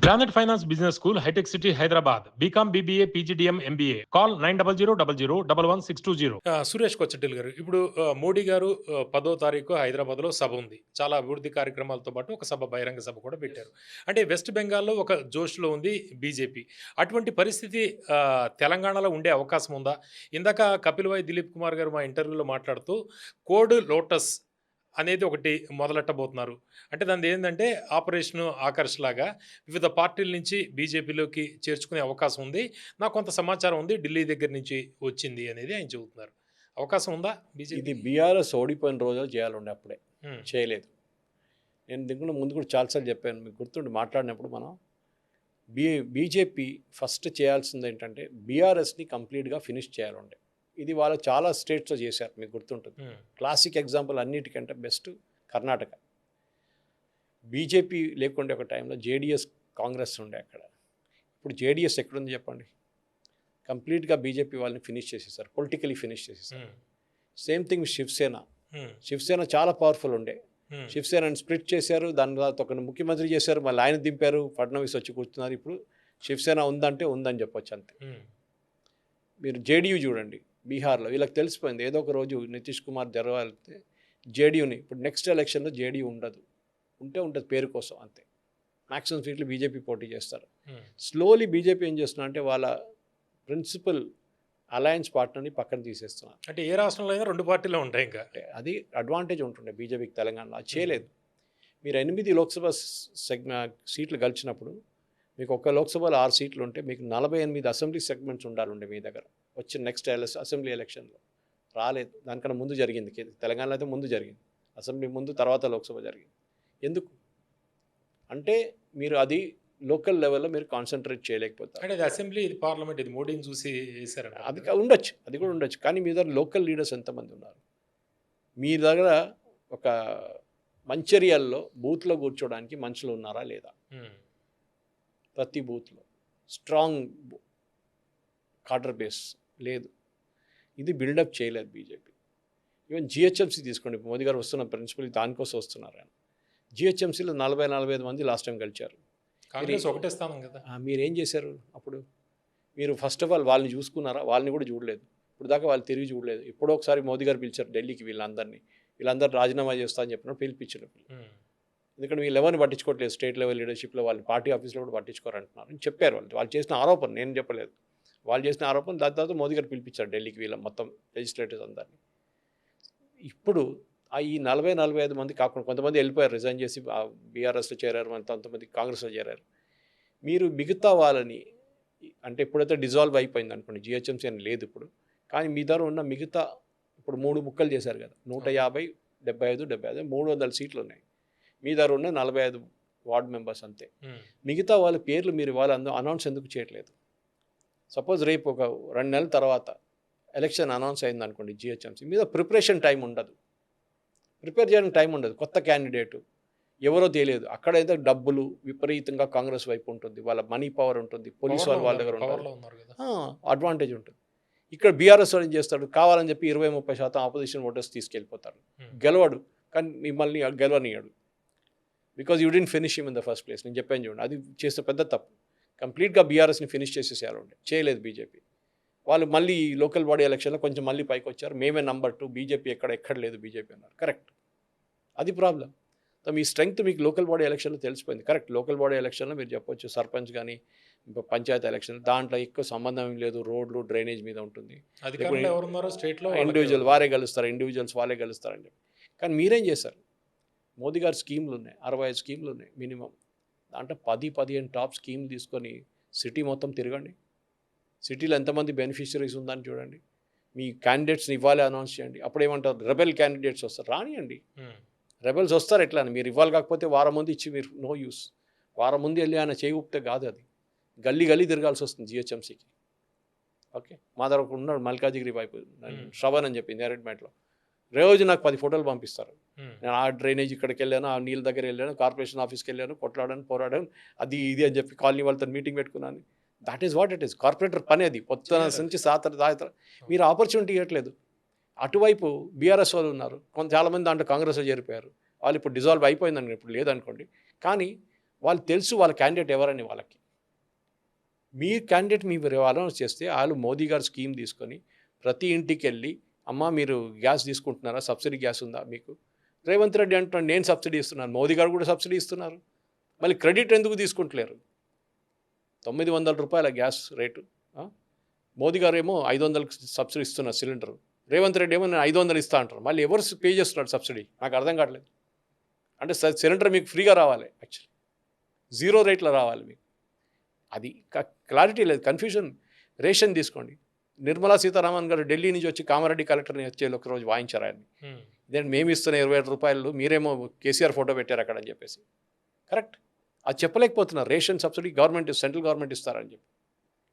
Planet Finance Business School, High-Tech City, Hyderabad. BCom, BBA, PGDM, MBA. Call 900 Suresh కొచ్చటిల్ గారు, ఇప్పుడు మోడీ గారు 10వ తారీఖు హైదరాబాద్లో సభ ఉంది. చాలా అభివృద్ధి కార్యక్రమాలతో పాటు ఒక సభ, బహిరంగ సభ కూడా పెట్టారు. అంటే వెస్ట్ బెంగాల్లో ఒక జోష్లో ఉంది బీజేపీ. అటువంటి పరిస్థితి తెలంగాణలో ఉండే అవకాశం ఉందా? ఇందాక కపిల్ వాయి దిలీప్ కుమార్ గారు మా ఇంటర్వ్యూలో మాట్లాడుతూ కోడ్ లోటస్ అనేది ఒకటి మొదలెట్టబోతున్నారు. అంటే దాని ఏంటంటే ఆపరేషన్ ఆకర్ష్ లాగా వివిధ పార్టీల నుంచి బీజేపీలోకి చేర్చుకునే అవకాశం ఉంది. నాకు కొంత సమాచారం ఉంది, ఢిల్లీ దగ్గర నుంచి వచ్చింది అనేది ఆయన చెబుతున్నారు. అవకాశం ఉందా బీజేపీ? ఇది బీఆర్ఎస్ ఓడిపోయిన రోజు చేయాలండి, అప్పుడే చేయలేదు. నేను దీనికి ముందు కూడా చాలాసార్లు చెప్పాను, మీకు గుర్తుండి మాట్లాడినప్పుడు మనం బీజేపీ ఫస్ట్ చేయాల్సింది ఏంటంటే బీఆర్ఎస్ని కంప్లీట్గా ఫినిష్ చేయాలండి. ఇది వాళ్ళు చాలా స్టేట్స్లో చేశారు, మీకు గుర్తుంటుంది. క్లాసిక్ ఎగ్జాంపుల్ అన్నిటికంటే బెస్ట్ కర్ణాటక. బీజేపీ లేకుండే ఒక టైంలో జేడిఎస్ కాంగ్రెస్ ఉండే అక్కడ. ఇప్పుడు జేడిఎస్ ఎక్కడుంది చెప్పండి? కంప్లీట్గా బీజేపీ వాళ్ళని ఫినిష్ చేసేసారు, పొలిటికలీ ఫినిష్ చేసేసారు. Same thing Shiv Sena. శివసేన చాలా పవర్ఫుల్ ఉండే, శివసేనని స్ప్లిట్ చేశారు. దాని తర్వాత ఒక ముఖ్యమంత్రి చేశారు, మళ్ళీ ఆయన దింపారు, ఫడ్నవీస్ వచ్చి కూర్చున్నారు. ఇప్పుడు శివసేన ఉందంటే ఉందని చెప్పొచ్చు అంతే. మీరు జేడీయూ చూడండి బీహార్లో, వీళ్ళకి తెలిసిపోయింది ఏదో ఒక రోజు నితీష్ కుమార్ జరగాలితే జేడీయూని. ఇప్పుడు నెక్స్ట్ ఎలక్షన్లో జేడీయూ ఉండదు, ఉంటుంది పేరు కోసం అంతే. మ్యాక్సిమం సీట్లు బీజేపీ పోటీ చేస్తారు. స్లోలీ బీజేపీ ఏం చేస్తున్నా అంటే వాళ్ళ ప్రిన్సిపల్ అలయన్స్ పార్ట్నర్ని పక్కన తీసేస్తున్నారు. అంటే ఏ రాష్ట్రంలో అయినా రెండు పార్టీలు ఉంటాయి, ఇంకా అది అడ్వాంటేజ్ ఉంటుండే బీజేపీకి తెలంగాణలో. అది చేయలేదు. మీరు 8 లోక్సభ సీట్లు గెలిచినప్పుడు మీకు ఒక్క లోక్సభలో 6 సీట్లు ఉంటే మీకు 48 అసెంబ్లీ సెగ్మెంట్స్ ఉండాలండి మీ దగ్గర. వచ్చిన నెక్స్ట్ అసెంబ్లీ ఎలక్షన్లో రాలేదు. దానికన్నా ముందు జరిగింది, తెలంగాణలో అయితే ముందు జరిగింది, అసెంబ్లీ ముందు, తర్వాత లోక్సభ జరిగింది. ఎందుకు అంటే మీరు అది లోకల్ లెవెల్లో మీరు కాన్సన్ట్రేట్ చేయలేకపోతారు. అంటే అసెంబ్లీ, ఇది పార్లమెంట్, ఇది మోడీని చూసి వేసారు. అది ఉండొచ్చు, అది కూడా ఉండొచ్చు. కానీ మీ దగ్గర లోకల్ లీడర్స్ ఎంతమంది ఉన్నారు? మీ దగ్గర ఒక మంచిర్యాలలో బూత్లో కూర్చోడానికి మనుషులు ఉన్నారా లేదా? ప్రతి బూత్లో స్ట్రాంగ్ కార్డర్ బేస్ లేదు. ఇది బిల్డప్ చేయలేదు బీజేపీ. ఈవెన్ జిహెచ్ఎంసీ తీసుకోండి, మోదీ గారు వస్తున్న ప్రిన్సిపల్ దానికోసం వస్తున్నారు. ఆయన జిహెచ్ఎంసీలో 40-45 మంది లాస్ట్ టైం గెలిచారు. కాంగ్రెస్ ఒకటే స్థానం కదా. మీరేం చేశారు అప్పుడు? మీరు ఫస్ట్ ఆఫ్ ఆల్ వాళ్ళని చూసుకున్నారా? వాళ్ళని కూడా చూడలేదు. ఇప్పుడు దాకా వాళ్ళు తిరిగి చూడలేదు. ఎప్పుడో ఒకసారి మోదీ గారు పిలిచారు ఢిల్లీకి వీళ్ళందరూ రాజీనామా చేస్తా అని చెప్పినప్పుడు పిలిపించారు. ఎందుకంటే వీళ్ళు ఎవరిని పట్టించుకోవట్లేదు, స్టేట్ లెవెల్ లీడర్షిప్లో వాళ్ళు పార్టీ ఆఫీస్లో కూడా పట్టించుకోరంటున్నారు అని చెప్పారు. వాళ్ళు చేసిన ఆరోపణ, నేను చెప్పలేదు, వాళ్ళు చేసిన ఆరోపణ. దాని తర్వాత మోదీ గారు పిలిపించారు ఢిల్లీకి వీళ్ళ మొత్తం లెజిస్లేటర్స్ అందరినీ. ఇప్పుడు ఈ 40-45 మంది కాకుండా కొంతమంది వెళ్ళిపోయారు, రిజైన్ చేసి బీఆర్ఎస్లో చేరారు, కొంతమంది కాంగ్రెస్లో చేరారు. మీరు మిగతా వాళ్ళని అంటే ఎప్పుడైతే డిజాల్వ్ అయిపోయింది అనుకోండి, జిహెచ్ఎంసీ అని లేదు ఇప్పుడు, కానీ మీ దగ్గర ఉన్న మిగతా ఇప్పుడు 3 ముక్కలు చేశారు కదా, 150, 75, 300 సీట్లు ఉన్నాయి. మీ దగ్గర ఉన్న 45 వార్డ్ మెంబర్స్ అంతే. మిగతా వాళ్ళ పేర్లు మీరు వాళ్ళందరూ అనౌన్స్ ఎందుకు చేయట్లేదు? సపోజ్ రేపు ఒక 2 నెలల తర్వాత ఎలక్షన్ అనౌన్స్ అయింది అనుకోండి, జిహెచ్ఎంసీ మీద ప్రిపరేషన్ టైం ఉండదు, ప్రిపేర్ చేయడానికి టైం ఉండదు. కొత్త క్యాండిడేటు ఎవరో తెలియదు. అక్కడైతే డబ్బులు విపరీతంగా కాంగ్రెస్ వైపు ఉంటుంది, వాళ్ళ మనీ పవర్ ఉంటుంది, పోలీసు వాళ్ళ దగ్గర ఉంటుంది, అడ్వాంటేజ్ ఉంటుంది. ఇక్కడ బీఆర్ఎస్ ఏం చేస్తాడు, కావాలని చెప్పి 20-30% ఆపోజిషన్ ఓటర్స్ తీసుకెళ్ళిపోతాడు, గెలవడు, కానీ మిమ్మల్ని గెలవనియాడు. Because you didn't finish him in the first place. నేను చెప్పాను చూడండి, అది చేసిన పెద్ద తప్పు. కంప్లీట్గా బీఆర్ఎస్ని ఫినిష్ చేసేసేయాలండి, చేయలేదు బీజేపీ. వాళ్ళు మళ్ళీ లోకల్ బాడీ ఎలక్షన్లో కొంచెం మళ్ళీ పైకి వచ్చారు, మేమే నెంబర్ 2, బీజేపీ ఎక్కడ లేదు బీజేపీ అన్నారు. కరెక్ట్, అది ప్రాబ్లం. సో మీ స్ట్రెంగ్త్ మీకు లోకల్ బాడీ ఎలక్షన్లో తెలిసిపోయింది. కరెక్ట్, లోకల్ బాడీ ఎలక్షన్లో మీరు చెప్పొచ్చు సర్పంచ్ కానీ పంచాయతీ ఎలక్షన్, దాంట్లో ఎక్కువ సంబంధం లేదు, రోడ్లు డ్రైనేజ్ మీద ఉంటుంది. ఇండివిజువల్ వారే ఇండివిజువల్స్ వాళ్ళే గెలుస్తారని చెప్పి. కానీ మీరేం చేశారు? మోదీ గారి స్కీమ్లు ఉన్నాయి, 65 స్కీమ్లు ఉన్నాయి మినిమం. దాంట్లో 10-15 టాప్ స్కీమ్లు తీసుకొని సిటీ మొత్తం తిరగండి. సిటీలో ఎంతమంది బెనిఫిషరీస్ ఉందని చూడండి. మీ క్యాండిడేట్స్ని ఇవ్వాలి, అనౌన్స్ చేయండి. అప్పుడు ఏమంటారు, రెబెల్ క్యాండిడేట్స్ వస్తారు, రానియండి. రెబెల్స్ వస్తారు ఎట్లా అని, మీరు ఇవ్వాలి కాకపోతే వారం ముందు ఇచ్చి మీరు నో యూస్. వారం ముందు వెళ్ళి ఆయన చేయి ఊపితే కాదు, అది గల్లీ తిరగాల్సి వస్తుంది జిహెచ్ఎంసీకి. ఓకే, మా దగ్గర ఉన్నాడు మల్కాజిగిరి వైపు శ్రవణ్ అని చెప్పి నేరెడ్మెంట్లో, రోజు నాకు 10 ఫోటోలు పంపిస్తారు. నేను ఆ డ్రైనేజ్ ఇక్కడికి వెళ్ళాను, ఆ నీళ్ళ దగ్గర వెళ్ళాను, కార్పొరేషన్ ఆఫీస్కి వెళ్ళాను, కొట్లాడాను, పోరాడాను, అది ఇది అని చెప్పి కాలనీ వాళ్ళతో మీటింగ్ పెట్టుకున్నాను. That is what it is. Corporator పని అది, పొద్దున నుంచి సాయంత్రం. మీరు ఆపర్చునిటీ ఇవ్వట్లేదు. అటువైపు బీఆర్ఎస్ వాళ్ళు ఉన్నారు, చాలామంది దాంట్లో కాంగ్రెస్లో చేరిపోయారు. వాళ్ళు ఇప్పుడు డిజాల్వ్ అయిపోయిందని ఇప్పుడు లేదనుకోండి, కానీ వాళ్ళు తెలుసు వాళ్ళ క్యాండిడేట్ ఎవరని వాళ్ళకి. మీ క్యాండిడేట్ మీరు అనౌన్స్ చేస్తే వాళ్ళు మోదీ గారు స్కీమ్ తీసుకొని ప్రతి ఇంటికి వెళ్ళి అమ్మ మీరు గ్యాస్ తీసుకుంటున్నారా, సబ్సిడీ గ్యాస్ ఉందా మీకు? రేవంత్ రెడ్డి అంటున్నాడు నేను సబ్సిడీ ఇస్తున్నాను, మోదీ గారు కూడా సబ్సిడీ ఇస్తున్నారు, మళ్ళీ క్రెడిట్ ఎందుకు తీసుకుంటలేరు? 900 రూపాయల గ్యాస్ రేటు, మోదీ గారు ఏమో 500 సబ్సిడీ ఇస్తున్నారు సిలిండర్, రేవంత్ రెడ్డి ఏమో నేను 500 ఇస్తా అంటారు. మళ్ళీ ఎవరు పే చేస్తున్నాడు సబ్సిడీ? నాకు అర్థం కావట్లేదు. అంటే సిలిండర్ మీకు ఫ్రీగా రావాలి, యాక్చువల్లీ 0 రేట్లో రావాలి మీకు. అది క్లారిటీ లేదు, కన్ఫ్యూజన్. రేషన్ తీసుకోండి, నిర్మలా సీతారామన్ గారు ఢిల్లీ నుంచి వచ్చి కామారెడ్డి కలెక్టర్ని వచ్చి ఒకరోజు వాయించారు ఆయన్ని. ఇదేంటి మేము ఇస్తున్న 27 రూపాయలు మీరేమో కేసీఆర్ ఫోటో పెట్టారు అక్కడ అని చెప్పేసి. కరెక్ట్, అది చెప్పలేకపోతున్నారు. Ration subsidy government central government ఇస్తారని చెప్పి,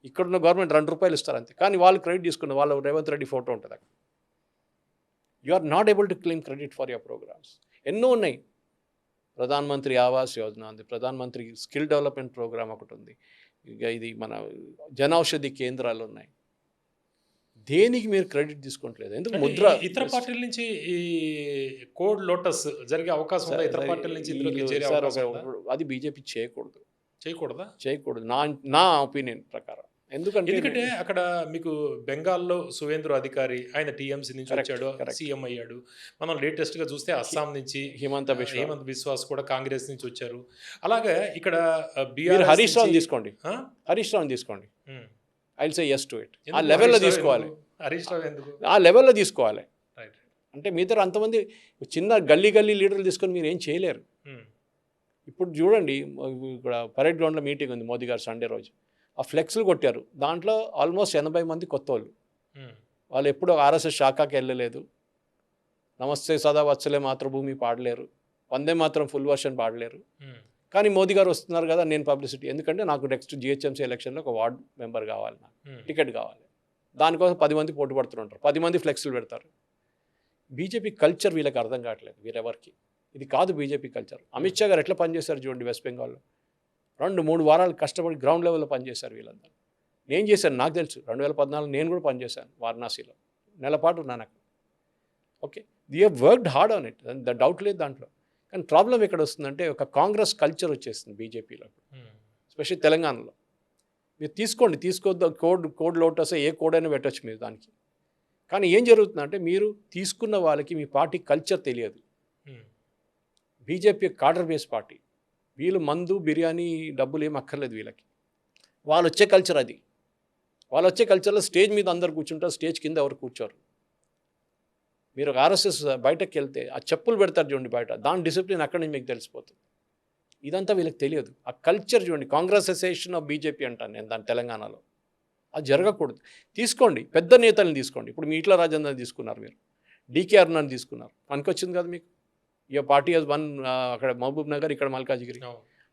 ఇక్కడున్న గవర్నమెంట్ 2 రూపాయలు ఇస్తారు అంతే. కానీ వాళ్ళు క్రెడిట్ తీసుకున్న వాళ్ళు రేవంత్ రెడ్డి ఫోటో ఉంటుంది అక్కడ. You are not able to claim credit for your programs. ఎన్నో ఉన్నాయి. ప్రధాన్ మంత్రి ఆవాస్ యోజన ఉంది, Pradhan Mantri skill development programme ఒకటి ఉంది, ఇక ఇది మన జనౌషధి కేంద్రాలు ఉన్నాయి. దేనికి మీరు క్రెడిట్ తీసుకోవట్లేదు? ఎందుకు ముద్ర ఇతర పార్టీల నుంచి ఈ కోడ్ లోటస్ జరిగే అవకాశం ఉందా? ఇతర పార్టీల నుంచి ఇందులోకి చేరే అవకాశం ఉందా? అది బీజేపీ చేయకూడదు. చేయకూడదా? నా ఒపీనియన్ ప్రకారం. ఎందుకంటే అక్కడ మీకు బెంగాల్లో సువేంద్ర అధికారి, ఆయన టీఎంసీ నుంచి వచ్చాడు, సీఎం అయ్యాడు. మనం లేటెస్ట్ గా చూస్తే అస్సాం నుంచి హిమంత బిశ్వాస్ కూడా కాంగ్రెస్ నుంచి వచ్చారు. అలాగే ఇక్కడ హరీష్ రావు తీసుకోండి, హరీష్ రావు తీసుకోండి, I will say yes to it. ఆ లెవెల్లో తీసుకోవాలి, హరీష్ రావు ఎందుకు ఆ లెవెల్లో తీసుకోవాలి. అంటే మీ దగ్గర అంతమంది చిన్న గల్లీ లీడర్లు తీసుకొని మీరు ఏం చేయలేరు. ఇప్పుడు చూడండి, ఇక్కడ పరేడ్ గ్రౌండ్లో మీటింగ్ ఉంది మోదీ గారు సండే రోజు. ఆ ఫ్లెక్స్లు కొట్టారు, దాంట్లో ఆల్మోస్ట్ 80 మంది కొత్త వాళ్ళు ఎప్పుడు ఆర్ఎస్ఎస్ శాఖకి వెళ్ళలేదు, నమస్తే సదా వత్సలే మాతృభూమి పాడలేరు, వందే మాత్రం ఫుల్ వర్షన్ పాడలేరు. కానీ మోదీ గారు వస్తున్నారు కదా, నేను పబ్లిసిటీ, ఎందుకంటే నాకు నెక్స్ట్ జిహెచ్ఎంసీ ఎలక్షన్లో ఒక వార్డ్ మెంబర్ కావాలి, నాకు టికెట్ కావాలి, దానికోసం 10 మంది పోటీ పడుతుంటారు, 10 మంది ఫ్లెక్స్లు పెడతారు. బీజేపీ కల్చర్ వీళ్ళకి అర్థం కావట్లేదు, వీరెవరికి. ఇది కాదు బీజేపీ కల్చర్. అమిత్ షా గారు ఎట్లా పనిచేశారు చూడండి వెస్ట్ బెంగాల్లో, 2-3 వారాలు కష్టపడి గ్రౌండ్ లెవెల్లో పనిచేశారు వీళ్ళందరూ. నేను చేశాను, నాకు తెలుసు, 2014 నేను కూడా పనిచేశాను వారణాసిలో, నెలపాటు ఉన్నాను అక్కడ. Okay, the have worked hard on it, the doubt లేదు దాంట్లో. కానీ ప్రాబ్లం ఎక్కడ వస్తుందంటే ఒక కాంగ్రెస్ కల్చర్ వచ్చేస్తుంది బీజేపీలో, ఎస్పెషల్లీ తెలంగాణలో. మీరు తీసుకోవద్దు, కోడ్ లోటస్ ఏ కోడ్ అయినా పెట్టచ్చు మీరు దానికి. కానీ ఏం జరుగుతుందంటే మీరు తీసుకున్న వాళ్ళకి మీ పార్టీ కల్చర్ తెలియదు. బీజేపీ కాడర్ బేస్ పార్టీ, వీళ్ళు మందు బిర్యానీ డబ్బులు ఏం అక్కర్లేదు వీళ్ళకి. వాళ్ళు వచ్చే కల్చర్ అది. వాళ్ళు వచ్చే కల్చర్లో స్టేజ్ మీద అందరు కూర్చుంటారు, స్టేజ్ కింద ఎవరు కూర్చోరు. మీరు ఆర్ఎస్ఎస్ బయటకు వెళ్తే ఆ చెప్పులు పెడతారు చూడండి బయట, దాని డిసిప్లిన్ అక్కడి నుంచి మీకు తెలిసిపోతుంది. ఇదంతా వీళ్ళకి తెలియదు. ఆ కల్చర్ చూడండి, కాంగ్రెస్ అసోసియేషన్ ఆఫ్ బీజేపీ అంటాను నేను దాని తెలంగాణలో. అది జరగకూడదు. తీసుకోండి, పెద్ద నేతలను తీసుకోండి. ఇప్పుడు మీ ఈటల రాజేందర్ తీసుకున్నారు, మీరు డీకే అరుణాని తీసుకున్నారు, పనికొచ్చింది కదా మీకు. ఈ పార్టీ హాజ్ వన్, అక్కడ మహబూబ్ నగర్, ఇక్కడ మల్కాజ్గిరి.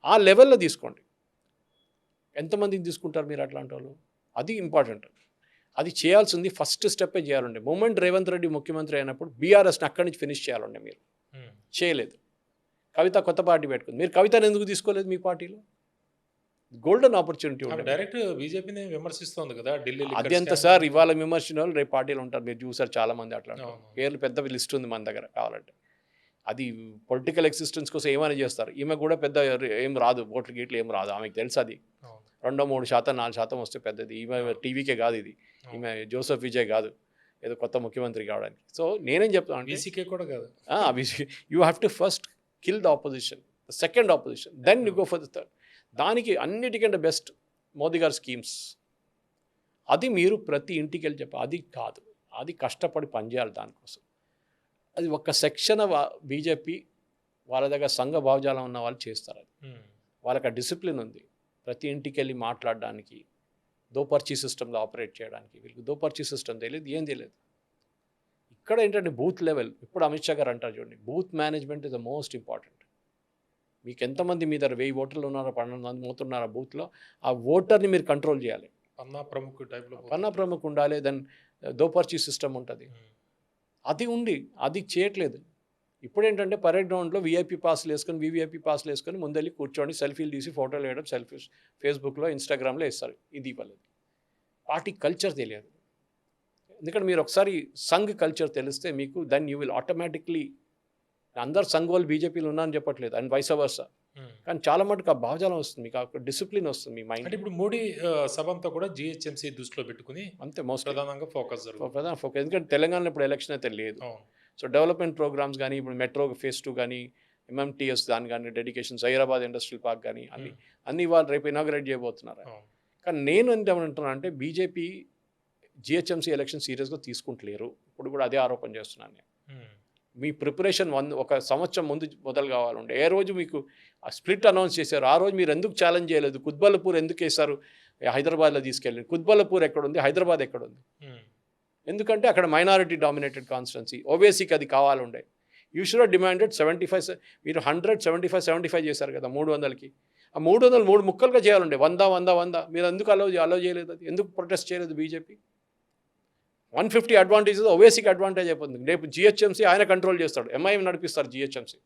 ఆ లెవెల్లో తీసుకోండి. ఎంతమందిని తీసుకుంటారు మీరు అట్లాంటి వాళ్ళు? అది ఇంపార్టెంట్. అది చేయాల్సింది ఫస్ట్ స్టెప్పే చేయాలండి. మూమెంట్ రేవంత్ రెడ్డి ముఖ్యమంత్రి అయినప్పుడు బీఆర్ఎస్ని అక్కడి నుంచి ఫినిష్ చేయాలండి. మీరు చేయలేదు. కవిత కొత్త పార్టీ పెట్టుకుంది, మీరు కవితను ఎందుకు తీసుకోలేదు మీ పార్టీలో? గోల్డెన్ ఆపర్చునిటీ ఉంటుంది. డైరెక్ట్ బీజేపీని విమర్శిస్తోంది కదా ఢిల్లీ. అది ఎంత సార్, ఇవాళ విమర్శించిన వాళ్ళు రేపు పార్టీలు ఉంటారు, మీరు చూసారు చాలా మంది అట్లా. పేర్లు పెద్ద లిస్ట్ ఉంది మన దగ్గర కావాలంటే. అది పొలిటికల్ ఎగ్జిస్టెన్స్ కోసం ఏమైనా చేస్తారు. ఈమె కూడా పెద్ద ఏం రాదు, ఓట్లు గీట్లు ఏం రాదు, ఆమెకు తెలుసు. అది 2-3%, 4% వస్తే పెద్దది. ఈమె టీవీకే కాదు, ఇది ఈమె జోసెఫ్ విజయ్ కాదు ఏదో కొత్త ముఖ్యమంత్రి కావడానికి. సో నేనేం చెప్తాను, బీసీకే కూడా కాదు, you have to first kill the opposition, second opposition, then you go for the third. దానికి అన్నిటికంటే బెస్ట్ మోదీ గారి స్కీమ్స్. అది మీరు ప్రతి ఇంటికి వెళ్ళి చెప్పాలి. అది కాదు, అది కష్టపడి పనిచేయాలి దానికోసం. అది ఒక సెక్షన్ బీజేపీ వాళ్ళ దగ్గర సంఘ భావజాలం ఉన్న వాళ్ళు చేస్తారు. అది వాళ్ళకి ఆ డిసిప్లిన్ ఉంది, ప్రతి ఇంటికి వెళ్ళి మాట్లాడడానికి, దోపర్చీ సిస్టంలో ఆపరేట్ చేయడానికి. వీళ్ళకి దోపర్చీ సిస్టమ్ తెలియదు, ఏం తెలియదు. ఇక్కడ ఏంటంటే బూత్ లెవెల్, ఇప్పుడు అమిత్ షా గారు అంటారు చూడండి, booth management is the most important. మీకు ఎంతమంది మీ దగ్గర 1000 ఓటర్లు ఉన్నారో, 12 మంది పోతున్నారో బూత్లో, ఆ ఓటర్ని మీరు కంట్రోల్ చేయాలి. పన్నా ప్రముఖ్ ఉండాలి, దెన్ దోపర్చీ సిస్టమ్ ఉంటుంది. అది ఉంది, అది చేయట్లేదు. ఇప్పుడు ఏంటంటే పరేడ్ గ్రౌండ్లో వీఐపీ పాస్లు వేసుకొని, వీవీఐపీ పాస్లు వేసుకొని ముందెళ్ళి కూర్చోండి, సెల్ఫీలు తీసి ఫోటోలు వేయడం, సెల్ఫీస్ ఫేస్బుక్లో, ఇన్స్టాగ్రామ్లో వేస్తారు. ఇది ఇవ్వలేదు. పార్టీ కల్చర్ తెలియదు. ఎందుకంటే మీరు ఒకసారి సంఘ్ కల్చర్ తెలిస్తే మీకు, దెన్ యూ విల్ ఆటోమేటిక్లీ, అందరు సంఘ్ వాళ్ళు బీజేపీలో ఉన్నారని చెప్పట్లేదు, అండ్ వైస్ వర్సా. కానీ చాలా మటుకు ఆ భావజాలం వస్తుంది, మీకు ఆ డిసిప్లిన్ వస్తుంది మీ అంటే మైండ్. ఇప్పుడు మోడీ సభ అంతా కూడా జిహెచ్ఎంసీ దృష్టిలో పెట్టుకుని అంతే మోస్ట్ ప్రధానంగా ఫోకస్ జరుగుతుంది. ప్రధాన ఫోకస్. ఎందుకంటే తెలంగాణలో ఇప్పుడు ఎలక్షన్ అయితే లేదు. అవును. సో డెవలప్మెంట్ ప్రోగ్రామ్స్ కానీ ఇప్పుడు మెట్రో ఫేజ్ 2 కానీ ఎంఎంటీఎస్ దాని కానీ డెడికేషన్స్ హైదరాబాద్ ఇండస్ట్రియల్ పార్క్ కానీ అన్ని వాళ్ళు రేపు ఇనాగ్రేట్ చేయబోతున్నారు. అవును. కానీ నేను ఏమంటున్నాను అంటే బీజేపీ జిహెచ్ఎంసీ ఎలక్షన్ సీరియస్గా తీసుకుంటలేరు. ఇప్పుడు కూడా అదే ఆరోపణ చేస్తున్నాను నేను. మీ ప్రిపరేషన్ ఒక సంవత్సరం ముందు మొదలు కావాలంటే ఏ రోజు మీకు ఆ స్ప్లిట్ అనౌన్స్ చేశారు ఆ రోజు మీరు ఎందుకు ఛాలెంజ్ చేయలేదు? కుత్బుల్లాపూర్ ఎందుకు వేశారు? హైదరాబాద్లో తీసుకెళ్ళి కుత్బుల్లాపూర్ ఎక్కడుంది, హైదరాబాద్ ఎక్కడుంది? ఎందుకంటే అక్కడ మైనారిటీ డామినేటెడ్ కాన్స్టిట్యున్సీ, ఓవేసీకి అది కావాలండే. యూ షుడ్ డిమాండెడ్ 75, మీరు 175 చేశారు కదా 300కి. ఆ 300 3 ముక్కలుగా చేయాలండి, 100 100 100. మీరు ఎందుకు అలో చేయలేదు? అది ఎందుకు ప్రొటెస్ట్ చేయలేదు బీజేపీ? 150 అడ్వాంటేజ్ ఓవేసీకి అడ్వాంటేజ్ అయిపోతుంది. రేపు జిహెచ్ఎంసీ ఆయన కంట్రోల్ చేస్తాడు, ఎంఐఎం నడిపిస్తారు జిహెచ్ఎంసీ.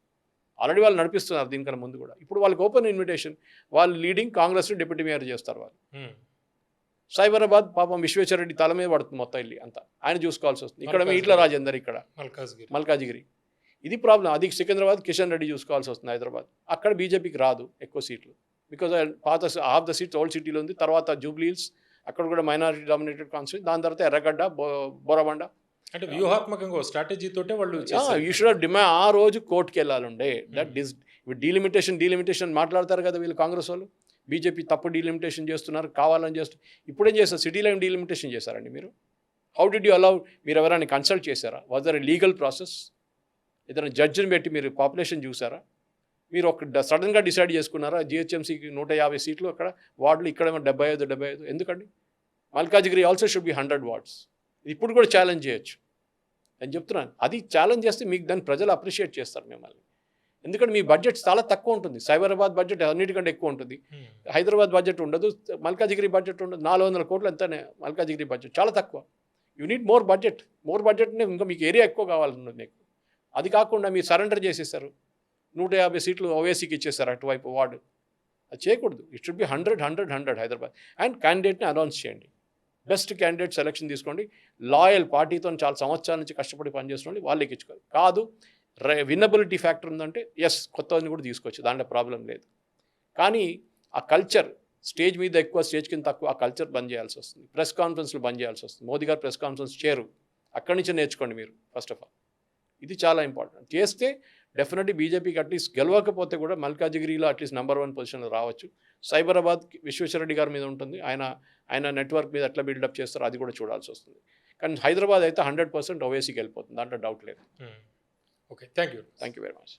ఆల్రెడీ వాళ్ళు నడిపిస్తున్నారు దీనికన్నా ముందు కూడా. ఇప్పుడు వాళ్ళకి ఓపెన్ ఇన్విటేషన్, వాళ్ళు లీడింగ్ కాంగ్రెస్ డిప్యూటీ మేయర్ చేస్తారు వాళ్ళు. సైబరాబాద్ పాపం విశ్వేశ్వరరెడ్డి తల మీద పడుతుంది మొత్తం ఇల్లు అంతా, ఆయన చూసుకోవాల్సి వస్తుంది. ఇక్కడ ఈట్ల రాజేందర్, ఇక్కడ మల్కాజ్గిరి. ఇది ప్రాబ్లం. అది సికింద్రాబాద్ కిషన్ రెడ్డి చూసుకోవాల్సి వస్తుంది హైదరాబాద్. అక్కడ బీజేపీకి రాదు ఎక్కువ సీట్లు, బికాజ్ పాత హాఫ్ ద సీట్స్ ఓల్డ్ సిటీలో ఉంది. తర్వాత జూబ్లీ హిల్స్ అక్కడ కూడా మైనారిటీ డామినేటెడ్ కాన్స్టిట్యూన్సీ. దాని తర్వాత ఎర్రగడ్డ, బోరబండ. అంటే వ్యూహాత్మకంగా స్ట్రాటజీ తోటే వాళ్ళు యూ షుడ్ డిమాండ్. ఆ రోజు కోర్టుకి వెళ్ళాలండే. దట్ డిస్ డీలిమిటేషన్ మాట్లాడతారు కదా వీళ్ళు కాంగ్రెస్ వాళ్ళు. బీజేపీ తప్పు డీలిమిటేషన్ చేస్తున్నారు, కావాలని చేస్తున్నారు. ఇప్పుడేం చేస్తారు? సిటీ లైన్ డీలిమిటేషన్ చేశారండి మీరు. How did you allow? మీరు ఎవరైనా కన్సల్ట్ చేశారా? Was there legal process? ఏదైనా జడ్జిని పెట్టి మీరు పాపులేషన్ చూసారా? మీరు ఒక సడన్గా డిసైడ్ చేసుకున్నారా? జిహెచ్ఎంసీకి 150 సీట్లు, అక్కడ వార్డులు ఇక్కడేమో 75. ఎందుకండి? Malkajgiri also should be 100 wards. ఇప్పుడు కూడా ఛాలెంజ్ చేయొచ్చు అని చెప్తున్నాను. అది ఛాలెంజ్ చేస్తే మీకు దాన్ని ప్రజలు అప్రిషియేట్ చేస్తారు మిమ్మల్ని. ఎందుకంటే మీ బడ్జెట్ చాలా తక్కువ ఉంటుంది. సైబరాబాద్ బడ్జెట్ అన్నిటికంటే ఎక్కువ ఉంటుంది. హైదరాబాద్ బడ్జెట్ ఉండదు, మల్కాజ్గిరి బడ్జెట్ ఉండదు. 400 కోట్లు ఎంతనే మల్కాజ్గిరి బడ్జెట్, చాలా తక్కువ. యూ నీడ్ మోర్ బడ్జెట్నే. ఇంకా మీకు ఏరియా ఎక్కువ కావాలన్నది మీకు. అది కాకుండా మీరు సరెండర్ చేసేసారు, 150 సీట్లు ఓవేసీకి ఇచ్చేస్తారు అటువైపు వార్డు. అది చేయకూడదు. It should be 100 Hyderabad. And క్యాండిడేట్ని అనౌన్స్ చేయండి. బెస్ట్ క్యాండిడేట్ సెలెక్షన్ తీసుకోండి. లాయల్ పార్టీతో చాలా సంవత్సరాల నుంచి కష్టపడి పనిచేసిన వాళ్ళు ఎక్కించుకోవాలి. కాదు విన్నబిలిటీ ఫ్యాక్టర్ ఉందంటే కొత్త వాళ్ళని కూడా తీసుకోవచ్చు, దాంట్లో ప్రాబ్లం లేదు. కానీ ఆ కల్చర్, స్టేజ్ మీద ఎక్కువ, స్టేజ్ కింద తక్కువ, ఆ కల్చర్ బంద్ చేయాల్సి వస్తుంది. ప్రెస్ కాన్ఫరెన్స్లు బంద్ చేయాల్సి వస్తుంది. మోదీ గారు ప్రెస్ కాన్ఫరెన్స్ చేయరు, అక్కడి నుంచే నేర్చుకోండి మీరు ఫస్ట్ ఆఫ్ ఆల్. ఇది చాలా ఇంపార్టెంట్. చేస్తే డెఫినెట్లీ బీజేపీకి అట్లీస్ట్ గెలవకపోతే కూడా మల్కాజ్గిరిలో అట్లీస్ట్ నెంబర్ 1 పొజిషన్లో రావచ్చు. సైబరాబాద్ విశ్వేశ్వరరెడ్డి గారి మీద ఉంటుంది, ఆయన నెట్వర్క్ మీద ఎట్లా బిల్డప్ చేస్తారో అది కూడా చూడాల్సి వస్తుంది. కానీ హైదరాబాద్ అయితే 100% ఓవేసీకి వెళ్ళిపోతుంది, దాంట్లో డౌట్ లేదు. Okay, thank you very much.